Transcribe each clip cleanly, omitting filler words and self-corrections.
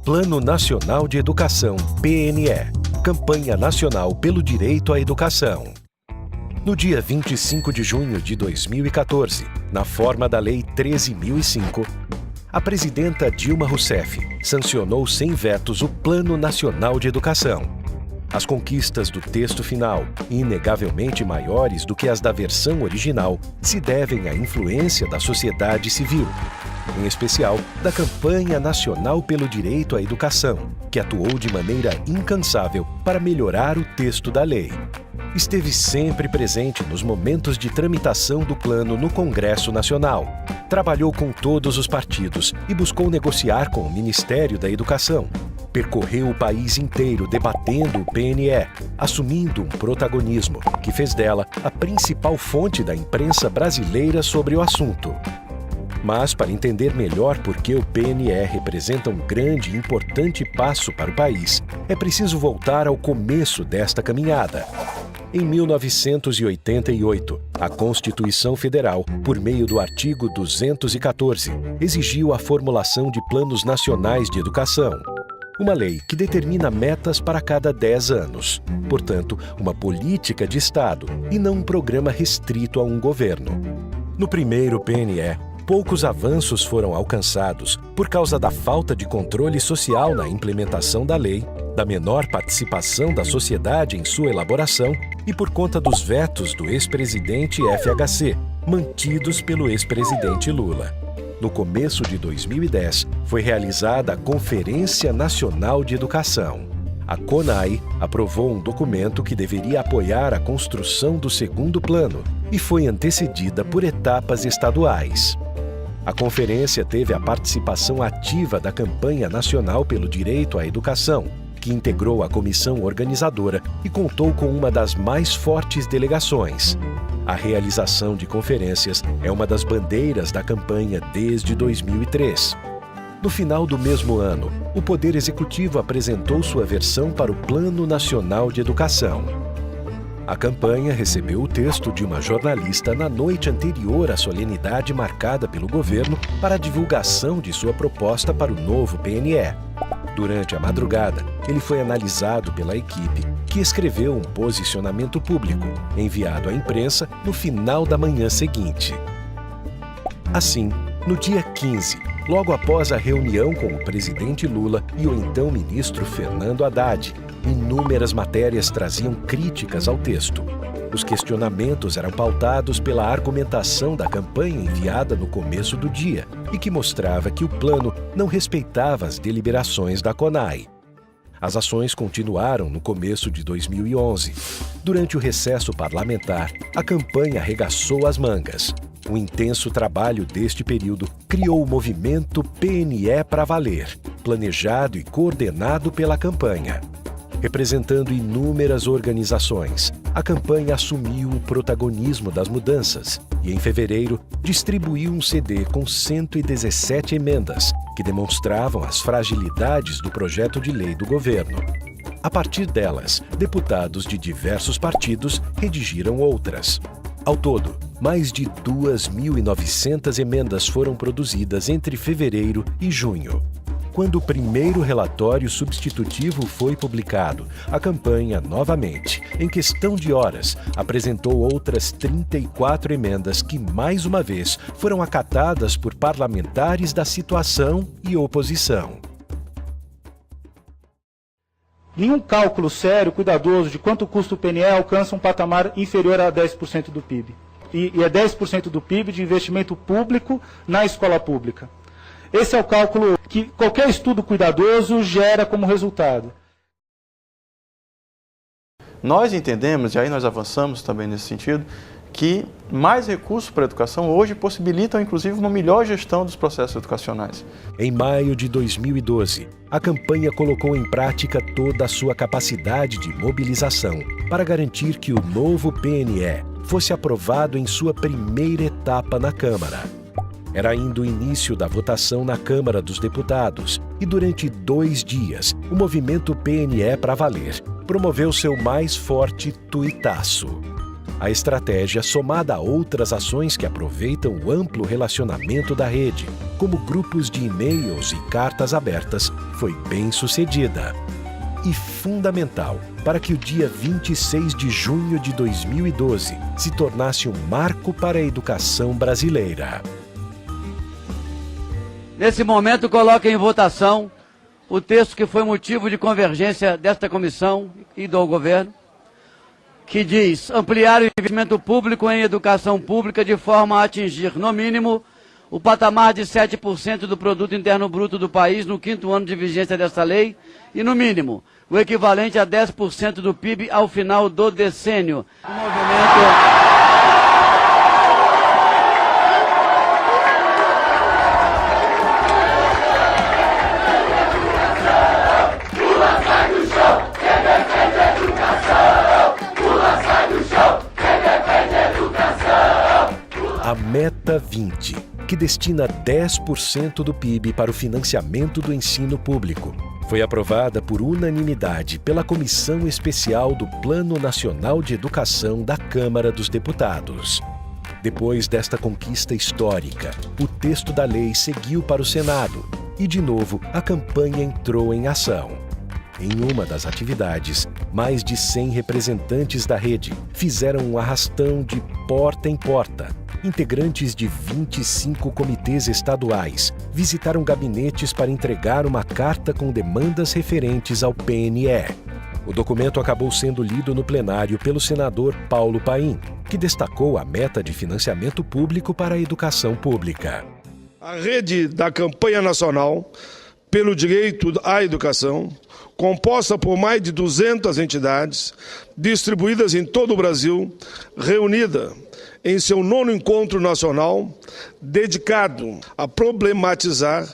Plano Nacional de Educação, PNE. Campanha Nacional pelo Direito à Educação. No dia 25 de junho de 2014, na forma da Lei 13.005, a presidenta Dilma Rousseff sancionou sem vetos o Plano Nacional de Educação. As conquistas do texto final, inegavelmente maiores do que as da versão original, se devem à influência da sociedade civil, em especial da Campanha Nacional pelo Direito à Educação, que atuou de maneira incansável para melhorar o texto da lei. Esteve sempre presente nos momentos de tramitação do plano no Congresso Nacional. Trabalhou com todos os partidos e buscou negociar com o Ministério da Educação. Percorreu o país inteiro debatendo o PNE, assumindo um protagonismo que fez dela a principal fonte da imprensa brasileira sobre o assunto. Mas, para entender melhor por que o PNE representa um grande e importante passo para o país, é preciso voltar ao começo desta caminhada. Em 1988, a Constituição Federal, por meio do artigo 214, exigiu a formulação de planos nacionais de educação. Uma lei que determina metas para cada 10 anos. Portanto, uma política de Estado e não um programa restrito a um governo. No primeiro PNE, poucos avanços foram alcançados por causa da falta de controle social na implementação da lei, da menor participação da sociedade em sua elaboração e por conta dos vetos do ex-presidente FHC, mantidos pelo ex-presidente Lula. No começo de 2010, foi realizada a Conferência Nacional de Educação. A CONAE aprovou um documento que deveria apoiar a construção do segundo plano e foi antecedida por etapas estaduais. A conferência teve a participação ativa da Campanha Nacional pelo Direito à Educação, que integrou a comissão organizadora e contou com uma das mais fortes delegações. A realização de conferências é uma das bandeiras da campanha desde 2003. No final do mesmo ano, o Poder Executivo apresentou sua versão para o Plano Nacional de Educação. A campanha recebeu o texto de uma jornalista na noite anterior à solenidade marcada pelo governo para a divulgação de sua proposta para o novo PNE. Durante a madrugada, ele foi analisado pela equipe, que escreveu um posicionamento público, enviado à imprensa no final da manhã seguinte. Assim, no dia 15, logo após a reunião com o presidente Lula e o então ministro Fernando Haddad, inúmeras matérias traziam críticas ao texto. Os questionamentos eram pautados pela argumentação da campanha enviada no começo do dia e que mostrava que o plano não respeitava as deliberações da CONAE. As ações continuaram no começo de 2011. Durante o recesso parlamentar, a campanha arregaçou as mangas. O intenso trabalho deste período criou o movimento PNE para valer, planejado e coordenado pela campanha. Representando inúmeras organizações, a campanha assumiu o protagonismo das mudanças e, em fevereiro, distribuiu um CD com 117 emendas que demonstravam as fragilidades do projeto de lei do governo. A partir delas, deputados de diversos partidos redigiram outras. Ao todo, mais de 2.900 emendas foram produzidas entre fevereiro e junho. Quando o primeiro relatório substitutivo foi publicado, a campanha, novamente, em questão de horas, apresentou outras 34 emendas que, mais uma vez, foram acatadas por parlamentares da situação e oposição. Nenhum cálculo sério, cuidadoso, de quanto custa o PNE alcança um patamar inferior a 10% do PIB. E é 10% do PIB de investimento público na escola pública. Esse é o cálculo que qualquer estudo cuidadoso gera como resultado. Nós entendemos, e aí nós avançamos também nesse sentido, que mais recursos para a educação hoje possibilitam, inclusive, uma melhor gestão dos processos educacionais. Em maio de 2012, a campanha colocou em prática toda a sua capacidade de mobilização para garantir que o novo PNE fosse aprovado em sua primeira etapa na Câmara. Era ainda o início da votação na Câmara dos Deputados e durante 2 dias, o movimento PNE para valer promoveu seu mais forte tuitaço. A estratégia, somada a outras ações que aproveitam o amplo relacionamento da rede, como grupos de e-mails e cartas abertas, foi bem sucedida. E fundamental para que o dia 26 de junho de 2012 se tornasse um marco para a educação brasileira. Nesse momento, coloco em votação o texto que foi motivo de convergência desta comissão e do governo, que diz ampliar o investimento público em educação pública de forma a atingir, no mínimo, o patamar de 7% do produto interno bruto do país no 5º ano de vigência desta lei e, no mínimo, o equivalente a 10% do PIB ao final do decênio. O movimento... A Meta 20, que destina 10% do PIB para o financiamento do ensino público, foi aprovada por unanimidade pela Comissão Especial do Plano Nacional de Educação da Câmara dos Deputados. Depois desta conquista histórica, o texto da lei seguiu para o Senado e, de novo, a campanha entrou em ação. Em uma das atividades, mais de 100 representantes da rede fizeram um arrastão de porta em porta. Integrantes de 25 comitês estaduais visitaram gabinetes para entregar uma carta com demandas referentes ao PNE. O documento acabou sendo lido no plenário pelo senador Paulo Paim, que destacou a meta de financiamento público para a educação pública. A rede da campanha nacional pelo direito à educação, composta por mais de 200 entidades, distribuídas em todo o Brasil, reunida em seu 9º encontro nacional, dedicado a problematizar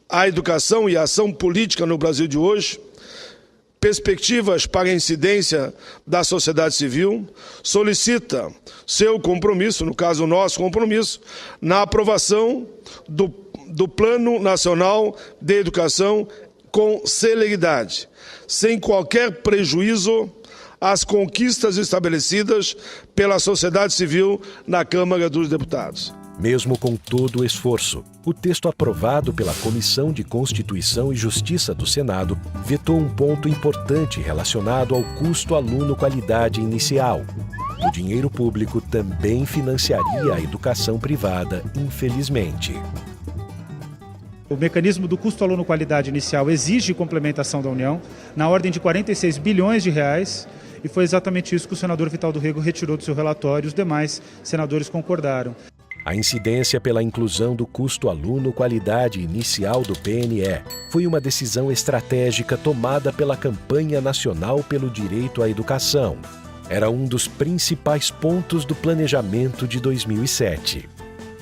a educação e a ação política no Brasil de hoje, perspectivas para a incidência da sociedade civil, solicita seu compromisso, no caso nosso compromisso, na aprovação do Plano Nacional de Educação com celeridade, sem qualquer prejuízo às conquistas estabelecidas pela sociedade civil na Câmara dos Deputados. Mesmo com todo o esforço, o texto aprovado pela Comissão de Constituição e Justiça do Senado vetou um ponto importante relacionado ao custo aluno-qualidade inicial. O dinheiro público também financiaria a educação privada, infelizmente. O mecanismo do custo aluno-qualidade inicial exige complementação da União, na ordem de 46 bilhões de reais, e foi exatamente isso que o senador Vital do Rego retirou do seu relatório e os demais senadores concordaram. A incidência pela inclusão do custo aluno-qualidade inicial do PNE foi uma decisão estratégica tomada pela Campanha Nacional pelo Direito à Educação. Era um dos principais pontos do planejamento de 2007.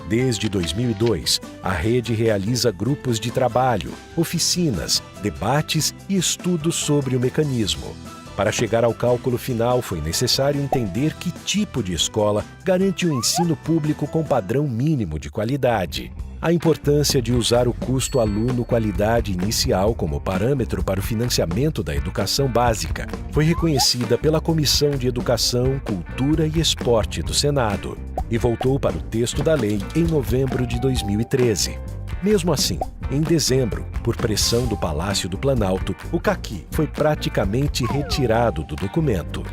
Desde 2002, a rede realiza grupos de trabalho, oficinas, debates e estudos sobre o mecanismo. Para chegar ao cálculo final, foi necessário entender que tipo de escola garante o ensino público com padrão mínimo de qualidade. A importância de usar o custo aluno-qualidade inicial como parâmetro para o financiamento da educação básica foi reconhecida pela Comissão de Educação, Cultura e Esporte do Senado e voltou para o texto da lei em novembro de 2013. Mesmo assim, em dezembro, por pressão do Palácio do Planalto, o caqui foi praticamente retirado do documento.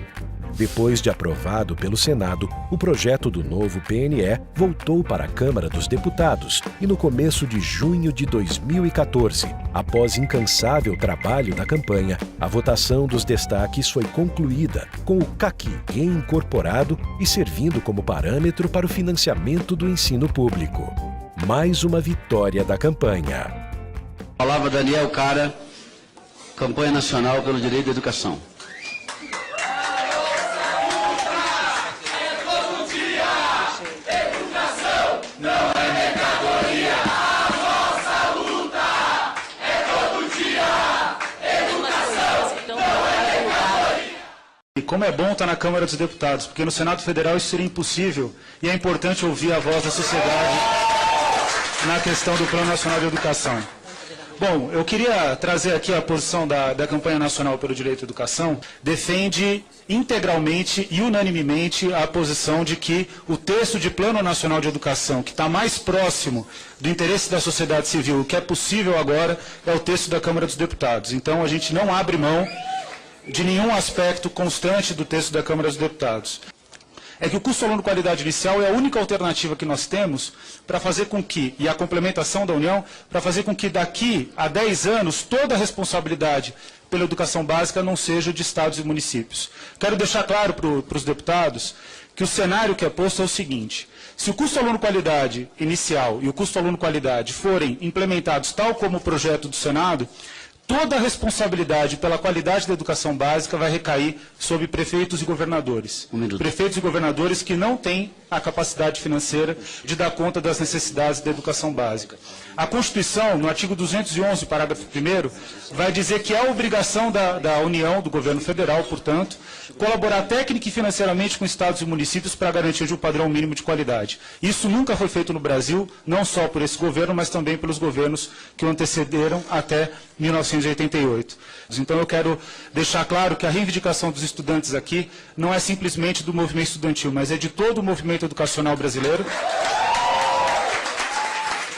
Depois de aprovado pelo Senado, o projeto do novo PNE voltou para a Câmara dos Deputados e no começo de junho de 2014, após incansável trabalho da campanha, a votação dos destaques foi concluída com o caqui incorporado e servindo como parâmetro para o financiamento do ensino público. Mais uma vitória da campanha. Palavra Daniel Cara, Campanha Nacional pelo Direito à Educação. E como é bom estar na Câmara dos Deputados, porque no Senado Federal isso seria impossível e é importante ouvir a voz da sociedade na questão do Plano Nacional de Educação. Bom, eu queria trazer aqui a posição da Campanha Nacional pelo Direito à Educação. Defende integralmente e unanimemente a posição de que o texto de Plano Nacional de Educação, que está mais próximo do interesse da sociedade civil, o que é possível agora, é o texto da Câmara dos Deputados. Então, a gente não abre mão de nenhum aspecto constante do texto da Câmara dos Deputados. É que o custo aluno qualidade inicial é a única alternativa que nós temos para fazer com que, e a complementação da União, para fazer com que daqui a 10 anos toda a responsabilidade pela educação básica não seja de estados e municípios. Quero deixar claro para os deputados que o cenário que é posto é o seguinte: se o custo aluno qualidade inicial e o custo aluno qualidade forem implementados tal como o projeto do Senado, toda a responsabilidade pela qualidade da educação básica vai recair sobre prefeitos e governadores. Prefeitos e governadores que não têm a capacidade financeira de dar conta das necessidades da educação básica. A Constituição, no artigo 211, parágrafo 1º, vai dizer que é a obrigação da União, do governo federal, portanto, colaborar técnica e financeiramente com estados e municípios para garantir um padrão mínimo de qualidade. Isso nunca foi feito no Brasil, não só por esse governo, mas também pelos governos que o antecederam até 1988. Então eu quero deixar claro que a reivindicação dos estudantes aqui não é simplesmente do movimento estudantil, mas é de todo o movimento educacional brasileiro.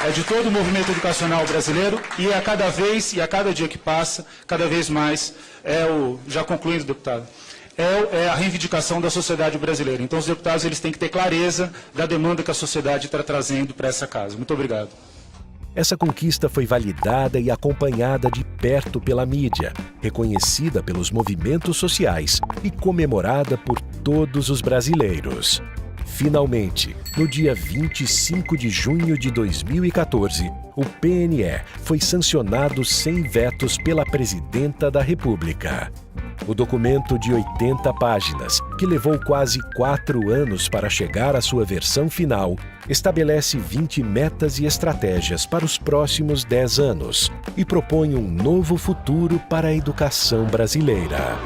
É de todo o movimento educacional brasileiro e a cada vez, e a cada dia que passa, cada vez mais, já concluindo, deputado, é a reivindicação da sociedade brasileira. Então os deputados eles têm que ter clareza da demanda que a sociedade está trazendo para essa casa. Muito obrigado. Essa conquista foi validada e acompanhada de perto pela mídia, reconhecida pelos movimentos sociais e comemorada por todos os brasileiros. Finalmente, no dia 25 de junho de 2014, o PNE foi sancionado sem vetos pela Presidenta da República. O documento de 80 páginas, que levou quase 4 anos para chegar à sua versão final, estabelece 20 metas e estratégias para os próximos 10 anos e propõe um novo futuro para a educação brasileira.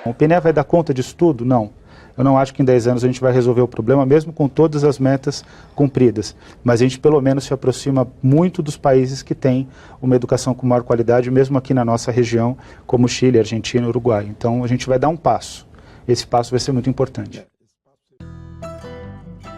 O PNE vai dar conta disso tudo? Não. Eu não acho que em 10 anos a gente vai resolver o problema, mesmo com todas as metas cumpridas. Mas a gente pelo menos se aproxima muito dos países que têm uma educação com maior qualidade, mesmo aqui na nossa região, como Chile, Argentina e Uruguai. Então a gente vai dar um passo. Esse passo vai ser muito importante.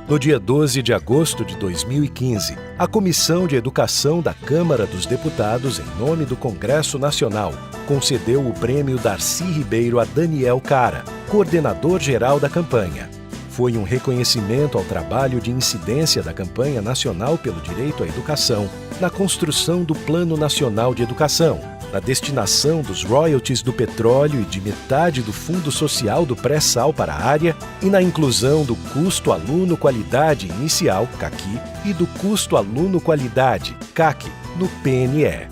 No dia 12 de agosto de 2015, a Comissão de Educação da Câmara dos Deputados, em nome do Congresso Nacional, concedeu o prêmio Darcy Ribeiro a Daniel Cara, coordenador-geral da campanha. Foi um reconhecimento ao trabalho de incidência da Campanha Nacional pelo Direito à Educação, na construção do Plano Nacional de Educação, na destinação dos royalties do petróleo e de metade do Fundo Social do Pré-Sal para a área e na inclusão do Custo Aluno Qualidade Inicial, CAQI, e do Custo Aluno Qualidade, CAQ, no PNE.